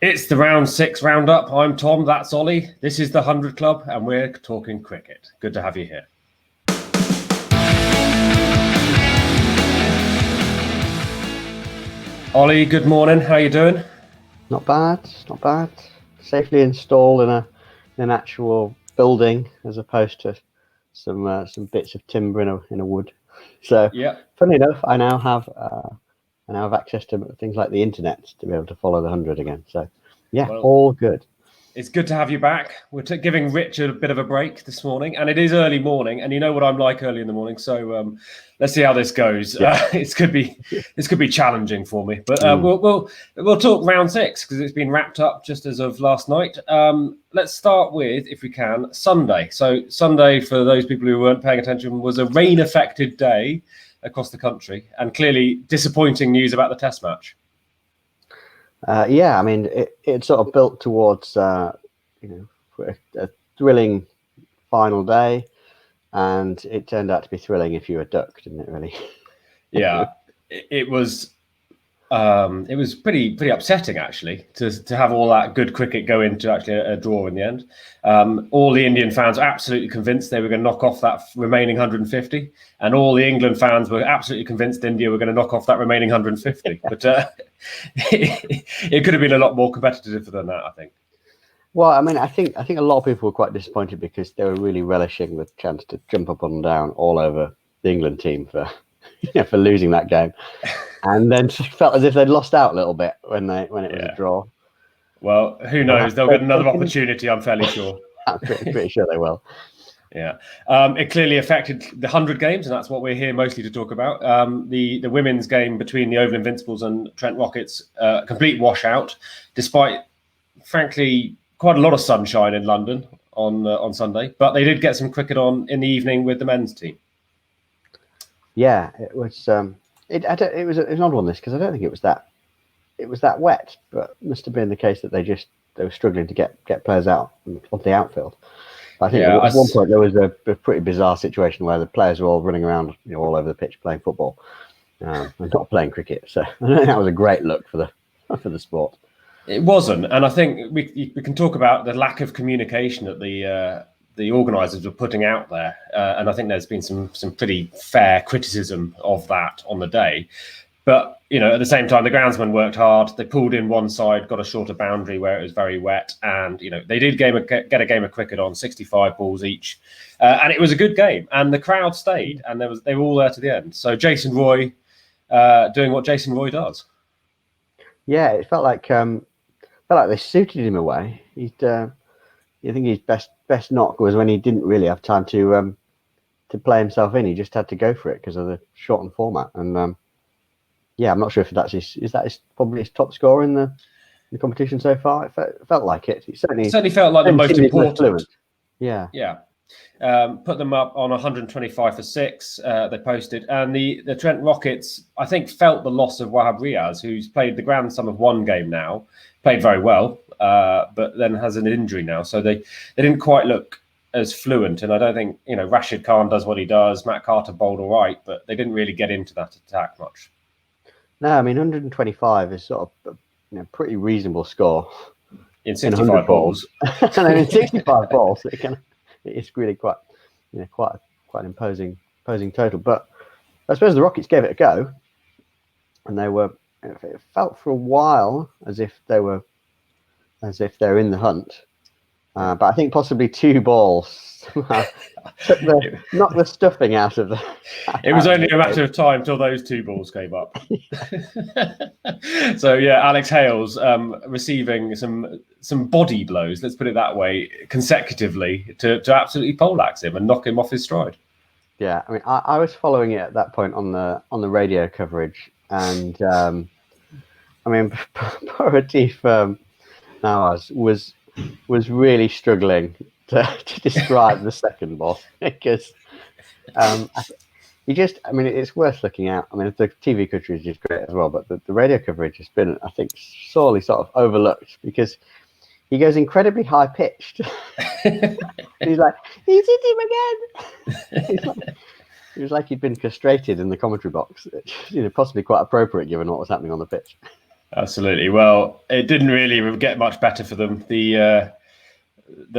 It's the round 6 roundup. I'm Tom, that's Ollie. This is the 100 Club, and we're talking cricket. Good to have you here. Ollie, good morning. How you doing? Not bad. Safely installed in an actual building as opposed to some bits of timber in a wood. So, yeah. Funny enough, I now have access to things like the internet to be able to follow the 100 again. So, yeah, well, all good. It's good to have you back. We're giving Rich a bit of a break this morning, and it is early morning, and you know what I'm like early in the morning. So let's see how this goes. Yeah. This could be challenging for me, but we'll talk round 6 because it's been wrapped up just as of last night. Let's start with, if we can, Sunday. So Sunday, for those people who weren't paying attention, was a rain-affected day across the country, and clearly disappointing news about the Test match. Yeah, I mean, it sort of built towards, a thrilling final day, and it turned out to be thrilling if you were duck, didn't it, really? Yeah, it was pretty upsetting, actually, to have all that good cricket go into actually a draw in the end. All the Indian fans were absolutely convinced they were going to knock off that remaining 150, and all the England fans were absolutely convinced India were going to knock off that remaining 150. But it could have been a lot more competitive than that, I think. Well, I mean, I think a lot of people were quite disappointed because they were really relishing the chance to jump up and down all over the England team for losing that game. And then felt as if they'd lost out a little bit when it was a draw. Well, who knows? They'll get another opportunity, I'm fairly sure. I'm pretty sure they will. Yeah. It clearly affected the 100 games, and that's what we're here mostly to talk about. The women's game between the Oval Invincibles and Trent Rockets, complete washout, despite, frankly, quite a lot of sunshine in London on Sunday. But they did get some cricket on in the evening with the men's team. Yeah, it was... It was an odd one, this, because I don't think it was that wet, but it must have been the case that they were struggling to get players out of the outfield. But I think at one point there was a pretty bizarre situation where the players were all running around all over the pitch playing football and not playing cricket. So I don't think that was a great look for the sport. It wasn't, and I think we can talk about the lack of communication that the organisers were putting out there, and I think there's been some pretty fair criticism of that on the day. But at the same time, the groundsmen worked hard. They pulled in one side, got a shorter boundary where it was very wet, and they did get a game of cricket on, 65 balls each, and it was a good game. And the crowd stayed, and they were all there to the end. So Jason Roy doing what Jason Roy does. Yeah, it felt like they suited him away. I think his best knock was when he didn't really have time to play himself in. He just had to go for it because of the shortened format. And I'm not sure if that's probably his top score in the competition so far. It felt like it. It certainly felt like the most important. Yeah. Put them up on 125 for 6. They posted, and the Trent Rockets, I think, felt the loss of Wahab Riaz, who's played the grand sum of one game now, played very well, but then has an injury now, so they didn't quite look as fluent. And I don't think Rashid Khan does what he does. Matt Carter bowled all right, but they didn't really get into that attack much. No, I mean 125 is sort of pretty reasonable score in 65 balls. And then in 65 balls, it's really quite an imposing total. But I suppose the Rockets gave it a go, and it felt for a while as if they're in the hunt. But I think possibly 2 balls knocked the stuffing out of the. It was only a matter of time till those 2 balls came up. So Alex Hales receiving some body blows, let's put it that way, consecutively to absolutely poleaxe him and knock him off his stride. Yeah, I mean, I was following it at that point on the radio coverage, and I mean, poor Atif Nawaz was really struggling to describe the second ball because it's worth looking at. I mean, the TV coverage is great as well, but the radio coverage has been, I think, sorely sort of overlooked because he goes incredibly high pitched. He's like, he's hit him again. It was like he'd been castrated in the commentary box, possibly quite appropriate given what was happening on the pitch. Absolutely. Well, it didn't really get much better for them. The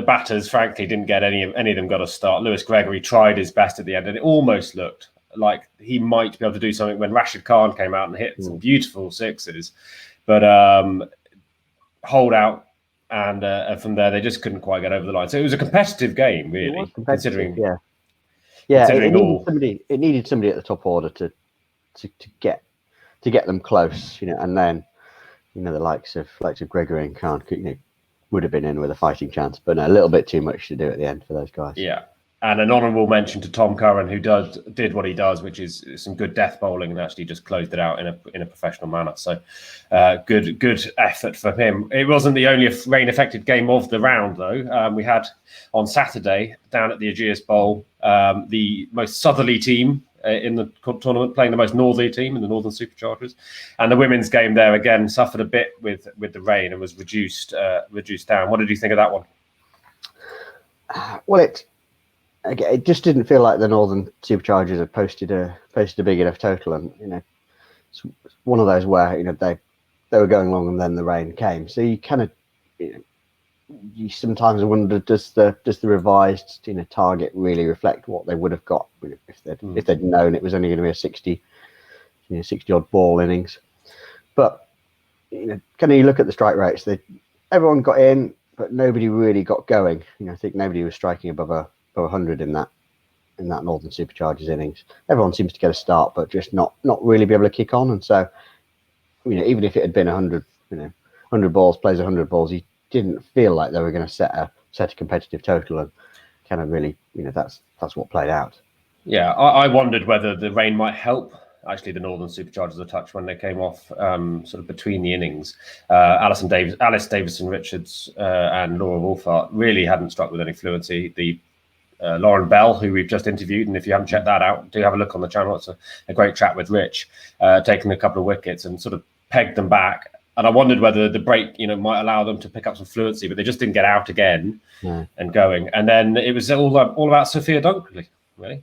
batters, frankly, didn't get any of them got a start. Lewis Gregory tried his best at the end, and it almost looked like he might be able to do something when Rashid Khan came out and hit some beautiful sixes. But hold out, and from there they just couldn't quite get over the line. So it was a competitive game, really, considering. It needed somebody at the top order to get them close, and then the likes of Gregory and Khan would have been in with a fighting chance, but no, a little bit too much to do at the end for those guys. Yeah. And an honourable mention to Tom Curran, who did what he does, which is some good death bowling, and actually just closed it out in a professional manner. So good effort for him. It wasn't the only rain-affected game of the round, though. We had on Saturday down at the Ageas Bowl the most southerly team in the tournament playing the most northerly team in the Northern Superchargers, and the women's game there again suffered a bit with the rain and was reduced down. What did you think of that one? Well, it just didn't feel like the Northern Superchargers had posted a big enough total, and it's one of those where they were going along and then the rain came. So you kind of you sometimes wonder, does the revised target really reflect what they would have got if they'd known it was only going to be a 60 odd ball innings. But kind of you look at the strike rates, everyone got in, but nobody really got going. I think nobody was striking above 100 in that Northern Superchargers innings. Everyone seems to get a start, but just not really be able to kick on. And so, even if it had been 100 balls, plays 100 balls, you didn't feel like they were going to set a competitive total, and kind of really, that's what played out. Yeah, I wondered whether the rain might help actually the Northern Superchargers a touch when they came off sort of between the innings. Alice Davison-Richards and Laura Wolfart really hadn't struck with any fluency. Lauren Bell, who we've just interviewed, and if you haven't checked that out, do have a look on the channel. It's a great chat with Rich, taking a couple of wickets and sort of pegged them back. And I wondered whether the break, might allow them to pick up some fluency, but they just didn't get out again and going. And then it was all about Sophia Dunkley, really.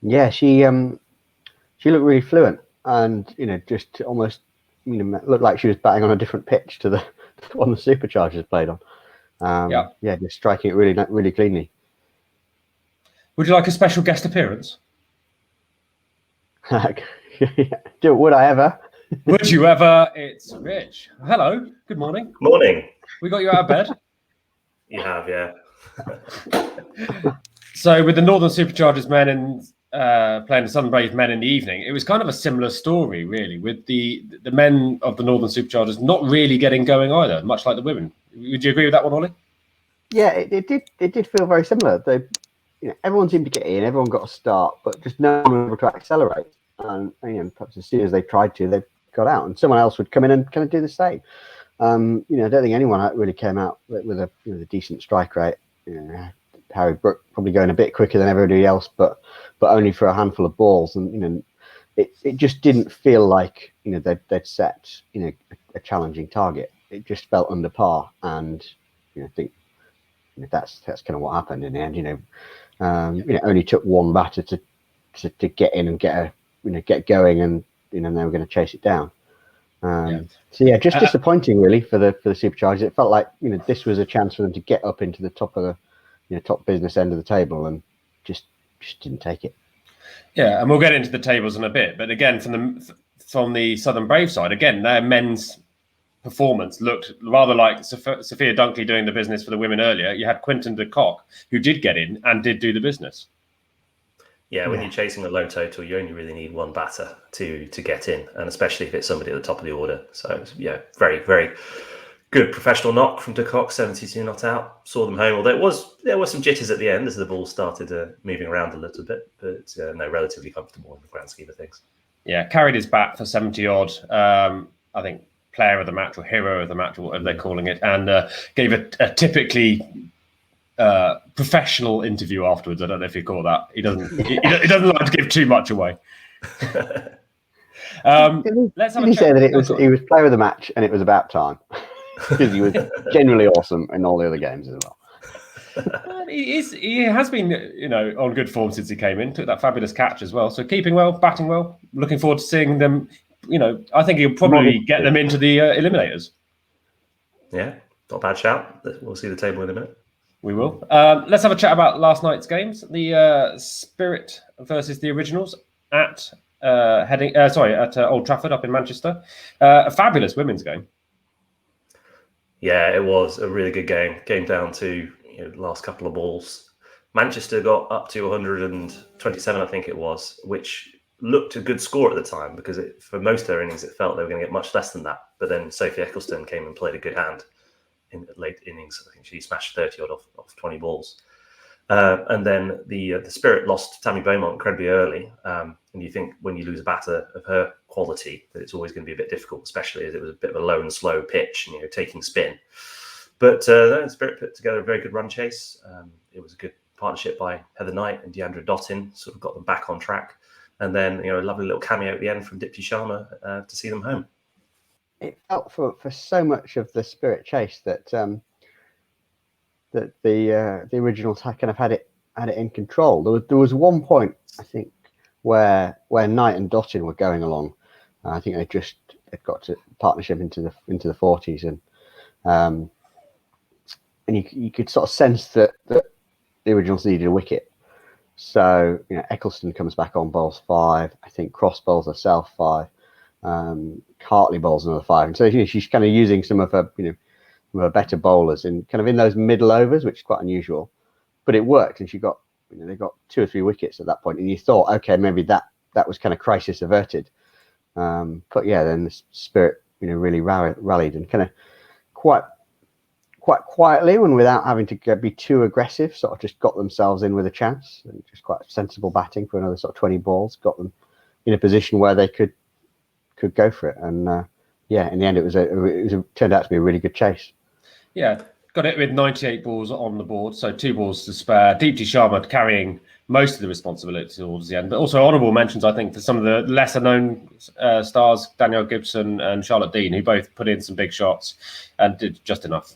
Yeah, she looked really fluent, and just almost looked like she was batting on a different pitch to the one the Superchargers played on. Just striking it really, really cleanly. Would you like a special guest appearance? Would I ever? Would you ever? It's Rich. Hello. Good morning. Morning. We got you out of bed. You have, yeah. So with the Northern Superchargers men and playing the Southern Brave men in the evening, it was kind of a similar story, really, with the men of the Northern Superchargers not really getting going either, much like the women. Would you agree with that one, Ollie? Yeah, it did feel very similar. Everyone seemed to get in, everyone got a start, but just no one was able to accelerate. And perhaps as soon as they tried to, they got out, and someone else would come in and kind of do the same. I don't think anyone really came out with a decent strike rate. Harry Brook probably going a bit quicker than everybody else, but only for a handful of balls, and it just didn't feel like they'd set a challenging target. It just felt under par, and I think that's kind of what happened in the end. It only took one batter to get in and get going, and they were going to chase it down. So just disappointing really for the Superchargers. It felt like this was a chance for them to get up into the top of the top business end of the table, and just didn't take it. Yeah, and we'll get into the tables in a bit. But again, from the Southern Brave side, again, their men's performance looked rather like Sophia Dunkley doing the business for the women earlier. You had Quinton de Kock, who did get in and did do the business. Yeah, when you're chasing a low total, you only really need one batter to get in, and especially if it's somebody at the top of the order. So, very, very good professional knock from de Kock, 72 not out. Saw them home, although there was some jitters at the end as the ball started moving around a little bit, but relatively comfortable in the grand scheme of things. Yeah, carried his bat for 70 odd. I think player of the match or hero of the match or whatever they're calling it, and gave a typically professional interview afterwards. I don't know if you call that. He doesn't like to give too much away. Let's have a say that he was player of the match, and it was about time because he was genuinely awesome in all the other games as well. He has been on good form since he came in. Took that fabulous catch as well. So keeping well, batting well. Looking forward to seeing them I think he'll probably get them into the eliminators. Yeah, not a bad shout. We'll see the table in a minute. We will. Let's have a chat about last night's games. The Spirit versus the Originals at Old Trafford up in Manchester. A fabulous women's game. Yeah, it was a really good game. Came down to the last couple of balls. Manchester got up to 127, I think it was, which looked a good score at the time because for most of their innings, it felt they were going to get much less than that. But then Sophie Ecclestone came and played a good hand in the late innings. I think she smashed 30 odd off 20 balls. And then the Spirit lost Tammy Beaumont incredibly early. And you think when you lose a batter of her quality, that it's always going to be a bit difficult, especially as it was a bit of a low and slow pitch, taking spin. But the Spirit put together a very good run chase. It was a good partnership by Heather Knight and Deandra Dottin, sort of got them back on track. And then, a lovely little cameo at the end from Dipti Sharma to see them home. It felt for so much of the Spirit chase that the Originals had kind of had it in control. There was one point, I think, where Knight and Dottin were going along. I think they'd got to partnership into the 40s, and you could sort of sense that the Originals needed a wicket. So Ecclestone comes back on, bowls 5. I think Cross bowls herself 5. Hartley bowls another 5, and so she's kind of using some of her better bowlers in those middle overs, which is quite unusual, but it worked, and she got they got 2 or 3 wickets at that point, and you thought, okay, maybe that was kind of crisis averted. But yeah, then the Spirit really rallied and kind of quite quietly and without having to be too aggressive, sort of just got themselves in with a chance, and just quite sensible batting for another sort of 20 balls, got them in a position where they could go for it. And in the end, it turned out to be a really good chase. Yeah, got it with 98 balls on the board, so 2 balls to spare. Deepti Sharma carrying most of the responsibility towards the end, but also honourable mentions, I think, for some of the lesser-known stars, Danielle Gibson and Charlotte Dean, who both put in some big shots and did just enough.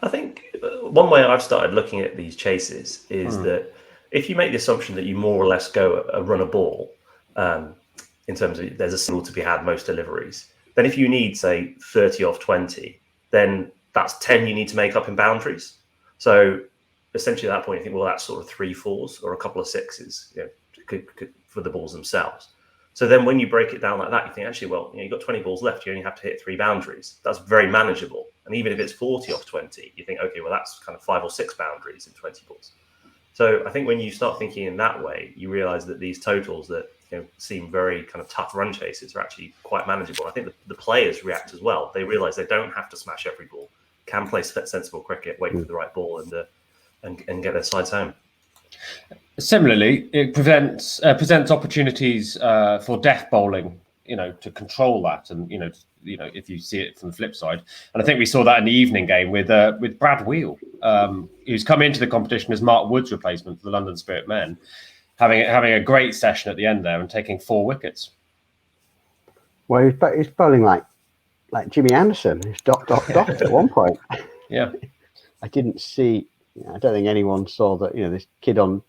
I think one way I've started looking at these chases is that if you make the assumption that you more or less go run a ball, in terms of there's a single to be had most deliveries, then if you need, say, 30 off 20, then that's 10 you need to make up in boundaries. So essentially at that point, you think, well, that's sort of 3 4s or a couple of 6s could for the balls themselves. So then when you break it down like that, you think, actually, well, you've got 20 balls left. You only have to hit 3 boundaries. That's very manageable. And even if it's 40 off 20, you think, okay, well, that's kind of 5 or 6 boundaries in 20 balls. So I think when you start thinking in that way, you realize that these totals that seem very kind of tough run chases are actually quite manageable. I think the players react as well. They realize they don't have to smash every ball, can play sensible cricket, wait for the right ball, and get their sides home. Similarly, it presents opportunities for death bowling, to control that, and if you see it from the flip side. And I think we saw that in the evening game with Brad Wheel, who's come into the competition as Mark Wood's replacement for the London Spirit men, having a great session at the end there and taking 4 wickets. Well, he's bowling like Jimmy Anderson, who's dot at one point. Yeah, I didn't see. I don't think anyone saw that. This kid on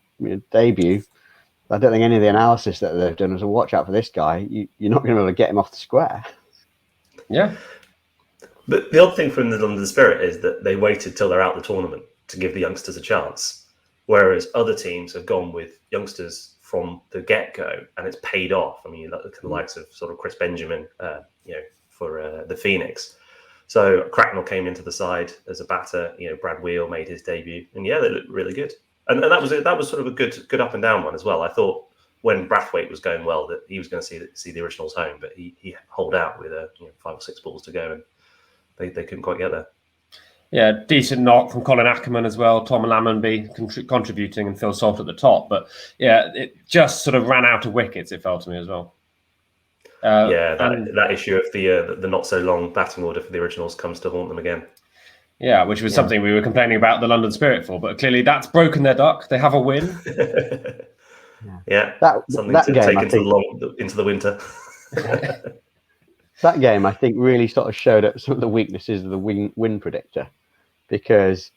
debut. I don't think any of the analysis that they've done was a watch out for this guy. You're not going to be able to get him off the square. Yeah. But the odd thing from the London Spirit is that they waited till they're out the tournament to give the youngsters a chance, whereas other teams have gone with youngsters from the get-go, and it's paid off. I mean, you look at the likes of sort of Chris Benjamin, for the Phoenix. So Cracknell came into the side as a batter. Brad Wheel made his debut, and they looked really good. And that was sort of a good up and down one as well. I thought when Brathwaite was going well that he was going to see the Originals home, but he holed out with 5 or 6 balls to go, and they couldn't quite get there. Yeah, decent knock from Colin Ackerman as well. Tom Lammonby contributing, and Phil Salt at the top. But yeah, it just sort of ran out of wickets, it felt to me as well. That issue of the not so long batting order for the Originals comes to haunt them again. Yeah, which was something we were complaining about the London Spirit for, but clearly that's broken their duck. They have a win. Something that to game, take into the winter. That game, I think, really sort of showed up some of the weaknesses of the win predictor, because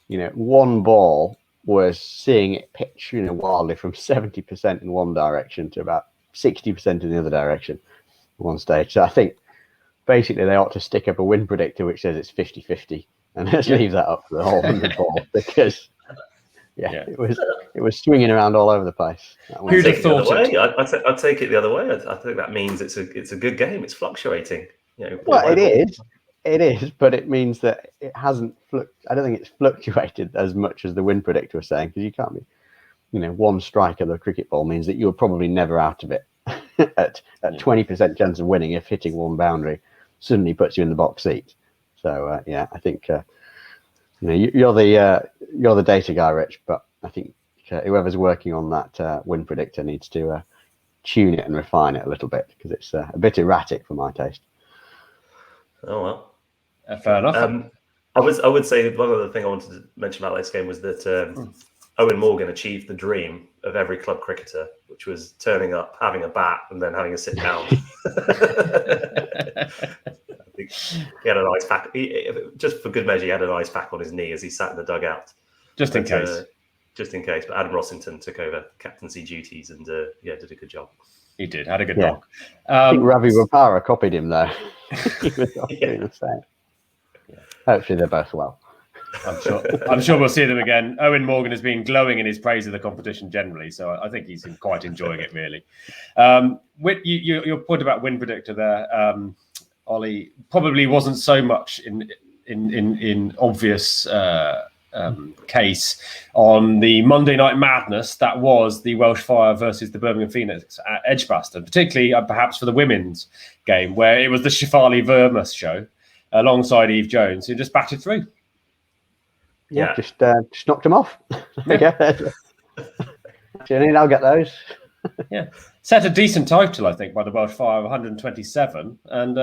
one ball was seeing it pitch wildly from 70% in one direction to about 60% in the other direction, one stage. So I think basically they ought to stick up a win predictor which says it's 50-50 and let's leave that up to the whole 100 ball because it was swinging around all over the place. Who'd have thought it? I'd take it the other way. I think that means it's a good game. It's fluctuating. Well, it is, but it means that it hasn't. I don't think it's fluctuated as much as the win predictor was saying because you can't be. One strike of the cricket ball means that you're probably never out of it at 20% chance of winning if hitting one boundary suddenly puts you in the box seat. So I think you're the data guy, Rich, but I think whoever's working on that win predictor needs to tune it and refine it a little bit because it's a bit erratic for my taste. Oh well, fair enough. I would say one other thing I wanted to mention about this game was that Eoin Morgan achieved the dream of every club cricketer, which was turning up, having a bat, and then having a sit down. I think he had an ice pack. Just for good measure, he had an ice pack on his knee as he sat in the dugout. Just in case. But Adam Rossington took over captaincy duties and did a good job. He did. Had a good knock. I think Ravi Rapara copied him though. He was doing the same. Hopefully they're both well. I'm sure we'll see them again. Eoin Morgan has been glowing in his praise of the competition generally, so I think he's quite enjoying it really. Your point about win predictor there, Ollie, probably wasn't so much in obvious case on the Monday Night Madness that was the Welsh Fire versus the Birmingham Phoenix at Edgbaston, particularly perhaps for the women's game where it was the Shefali Verma show alongside Eve Jones who just batted through. Just knocked him off. I'll get those. Set a decent total, I think, by the Welsh Fire of 127, and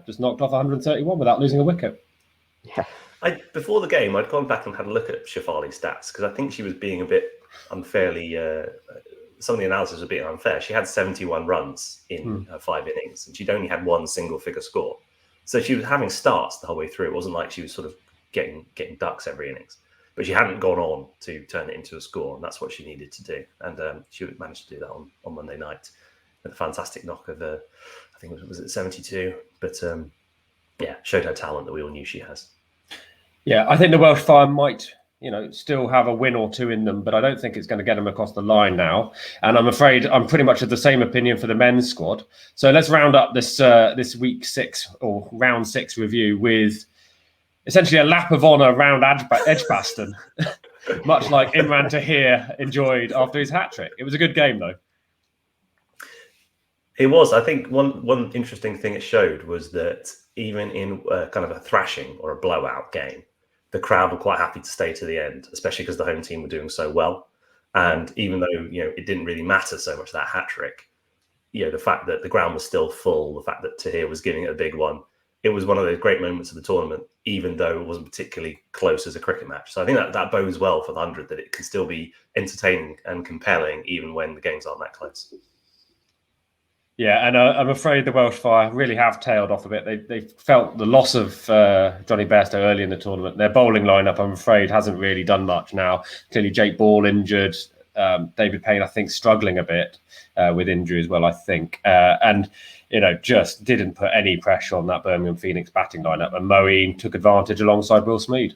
just knocked off 131 without losing a wicket. Before the game, I'd gone back and had a look at Shefali's stats because I think she was being a bit unfairly. Some of the analysis was a bit unfair. She had 71 runs in her 5 innings, and she'd only had one single-figure score. So she was having starts the whole way through. It wasn't like she was sort of getting ducks every innings, but she hadn't gone on to turn it into a score, and that's what she needed to do. And she managed to do that on Monday night with a fantastic knock of I think it was 72. But showed her talent that we all knew she has. Yeah, I think the Welsh Fire might, still have a win or two in them, but I don't think it's going to get them across the line now. And I'm afraid I'm pretty much of the same opinion for the men's squad. So let's round up this week 6 or round 6 review with essentially a lap of honour round Edgbaston, much like Imran Tahir enjoyed after his hat-trick. It was a good game, though. It was. I think one interesting thing it showed was that even in kind of a thrashing or a blowout game, the crowd were quite happy to stay to the end, especially because the home team were doing so well. And even though it didn't really matter so much that hat-trick, the fact that the ground was still full, the fact that Tahir was giving it a big one, it was one of those great moments of the tournament, even though it wasn't particularly close as a cricket match. So I think that bodes well for the 100, that it can still be entertaining and compelling even when the games aren't that close. Yeah, and I'm afraid the Welsh Fire really have tailed off a bit. They felt the loss of Johnny Bairstow early in the tournament. Their bowling lineup, I'm afraid, hasn't really done much now. Clearly, Jake Ball injured. David Payne, I think, struggling a bit with injury as well, I think. And just didn't put any pressure on that Birmingham Phoenix batting lineup. And Moeen took advantage alongside Will Smead.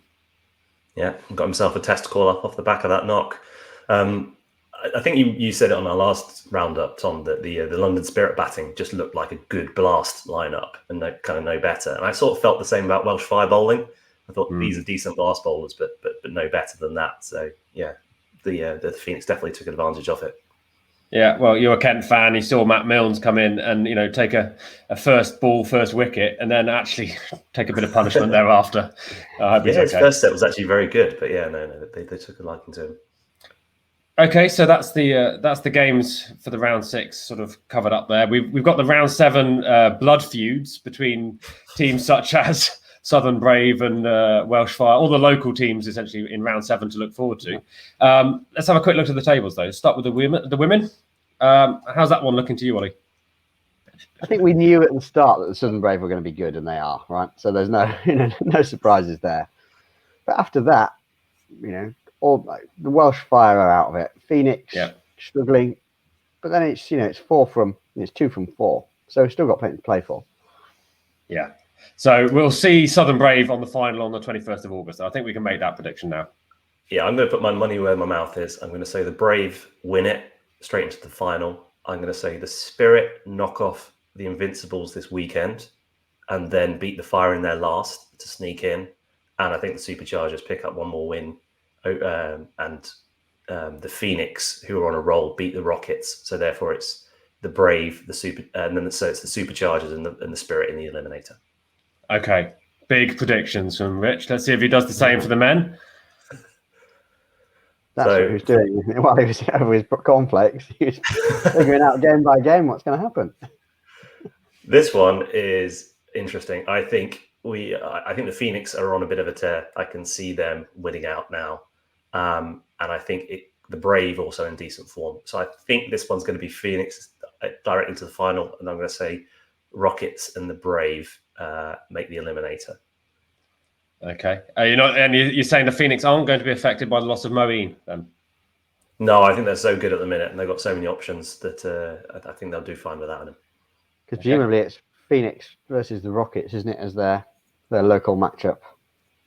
Yeah, got himself a test call off the back of that knock. I think you said it on our last roundup, Tom, that the London Spirit batting just looked like a good blast lineup and no better. And I sort of felt the same about Welsh Fire bowling. I thought these are decent blast bowlers, but no better than that. So yeah, the Phoenix definitely took advantage of it. Yeah, well, you're a Kent fan. You saw Matt Milnes come in and take a first ball, first wicket, and then actually take a bit of punishment thereafter. I hope his first set was actually very good, but they took a liking to him. Okay, so that's the games for the round 6 sort of covered up there. We've got the round 7 blood feuds between teams such as Southern Brave and Welsh Fire, all the local teams essentially in round 7 to look forward to. Let's have a quick look at the tables though. Start with the women. How's that one looking to you, Ollie? I think we knew at the start that the Southern Brave were going to be good, and they are, right? So there's no surprises there. But after that, all the Welsh Fire are out of it. Phoenix struggling, but then it's 2 from 4. So we've still got plenty to play for. Yeah. So we'll see Southern Brave on the final on the 21st of August. I think we can make that prediction now. Yeah, I'm going to put my money where my mouth is. I'm going to say the Brave win it straight into the final. I'm going to say the Spirit knock off the Invincibles this weekend and then beat the Fire in their last to sneak in. And I think the Superchargers pick up one more win. And the Phoenix, who are on a roll, beat the Rockets. So therefore it's the Brave, and then so it's the Superchargers and the Spirit in the eliminator. Okay. Big predictions from Rich. Let's see if he does the same for the men. That's what he was doing while he was over his cornflakes. He was figuring out game by game what's going to happen. This one is interesting. I think the Phoenix are on a bit of a tear. I can see them winning out now, and I think the Brave also in decent form. So I think this one's going to be Phoenix directly to the final, and I'm going to say Rockets and the Brave make the eliminator. Okay. You're saying the Phoenix aren't going to be affected by the loss of Moeen then? No, I think they're so good at the minute, and they've got so many options that I think they'll do fine without them. Because presumably it's Phoenix versus the Rockets, isn't it, as their local matchup?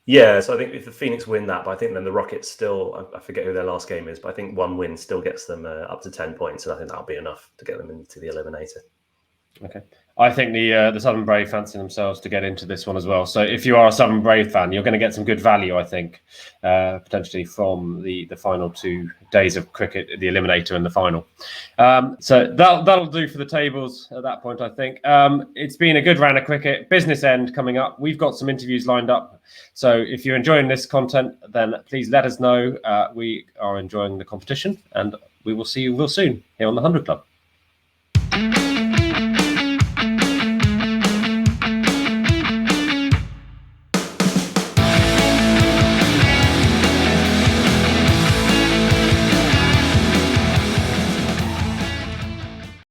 Yeah, so I think if the Phoenix win that, but I think then the Rockets still, I forget who their last game is, but I think one win still gets them up to 10 points, and I think that'll be enough to get them into the eliminator. Okay. I think the Southern Brave fancy themselves to get into this one as well. So if you are a Southern Brave fan, you're going to get some good value, I think, potentially from the final 2 days of cricket, the eliminator and the final. So that'll do for the tables at that point, I think. It's been a good round of cricket. Business end coming up. We've got some interviews lined up. So if you're enjoying this content, then please let us know. We are enjoying the competition, and we will see you real soon here on the 100 Club.